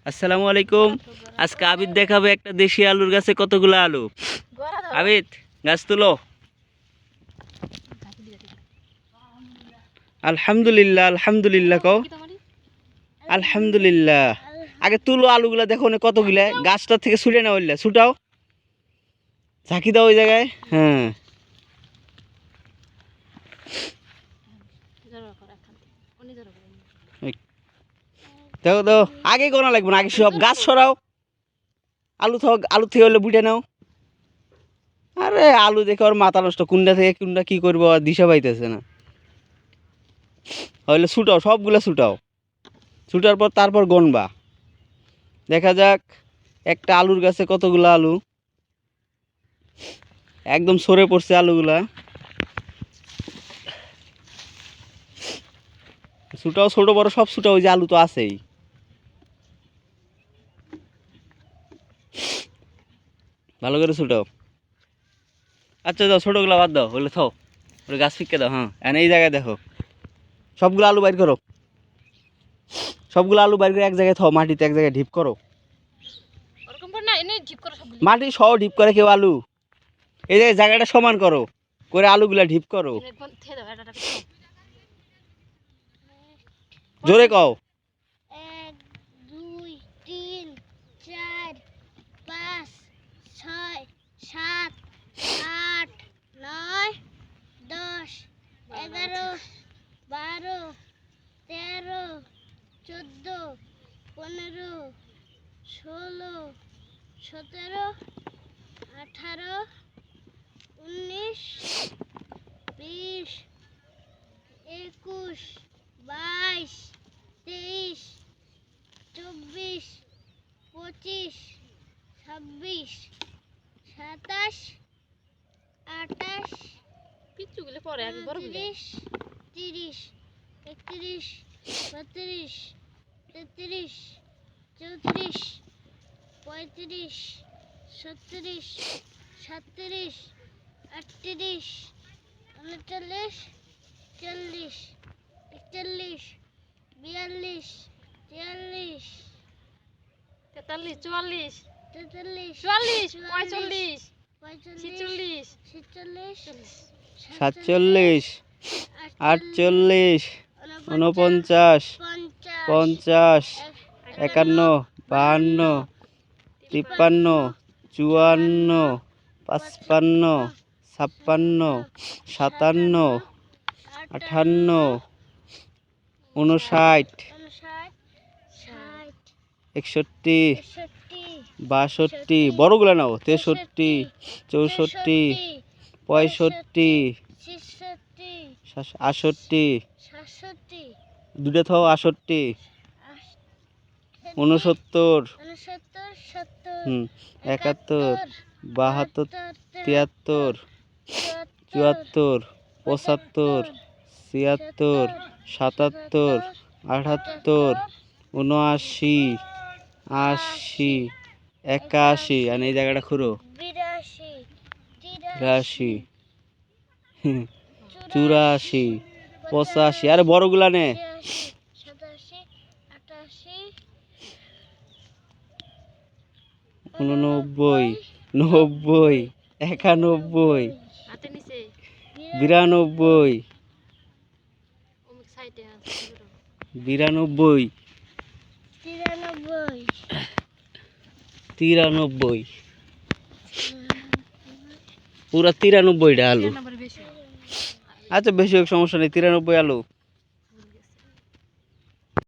আসসালামু আলাইকুম। আজকে আবিদ দেখাবে একটা দেশি আলুর গাছে কতগুলো আলু। আবিদ, গাছ তুলো। আলহামদুলিল্লাহ, আলহামদুলিল্লাহ কও। আলহামদুলিল্লাহ। আগে তুলো আলুগুলা, দেখো না কতগুলা, গাছটা থেকে ছুটে না হইলা, ছুটাও, ঝাঁকি দাও ওই জায়গায়। হ্যাঁ, দেখো তো, আগে গোনা লাগবে না, আগে সব গাছ সরাও। আলু থেকে হলে বুঝে নাও। আরে আলু দেখে ওর মাথা নষ্ট, কোনটা থেকে কোনটা কি করবো আর দিশা পাইতেছে না। হইলে ছুটাও, সবগুলা ছুটাও, ছুটার পর তারপর গনবা। দেখা যাক একটা আলুর গাছে কতগুলা আলু। একদম সরে পড়ছে আলুগুলা। ছুটাও, ছোট বড় সব ছুটাও, ওই যে আলু তো আছেই। ভালো করে ছুটাও। আচ্ছা যাও, ছোটগুলা বাদ দাও, হলে থাও, ওটা গাছ ফিকে দাও। হ্যাঁ, এনে এই জায়গায় দেখো, সবগুলো আলু বাইর করো, সবগুলো আলু বাইর করে এক জায়গায় থাও, মাটিতে এক জায়গায় ঢিপ করো। মাটি সহ ঢিপ করে কেউ আলু, এই জায়গাটা সমান করো, করে আলুগুলা ঢিপ করো। জোরে কও। 1 2 3 4 5 6 7 8 9 10 11 12 13 14 15 16 17 18 19 20 21 22 23 24 25 26 27 28 পিচ্চুগুলো পরে আগে বড় গুলো 30 31 32 33 34 35 36 37 38 39 40 41 42 43 43 44 43 44 45 46 47 47, 48, 49, 50, 51, 52, 53, 54, 55, 56, 57, 58, 59, 61, 62, বড়গুলা নাও, 63, 64, 65, 68, দুটো থাও, 68, 69, 71, 72, 73, 74, 75, 76, 77, 78, 79, 80, 81, আর এই জায়গাটা খুঁড়ো, 83, 84, 85, আরে বড়গুলা নে, 89, 90, 91, হাতে নিচে 92, অমুক সাইডে আছে 92, 93, পুরা 93টা আলু। নাম্বার বেশি আচ্ছা বেশি হোক, সমস্যা নেই, 93 আলু।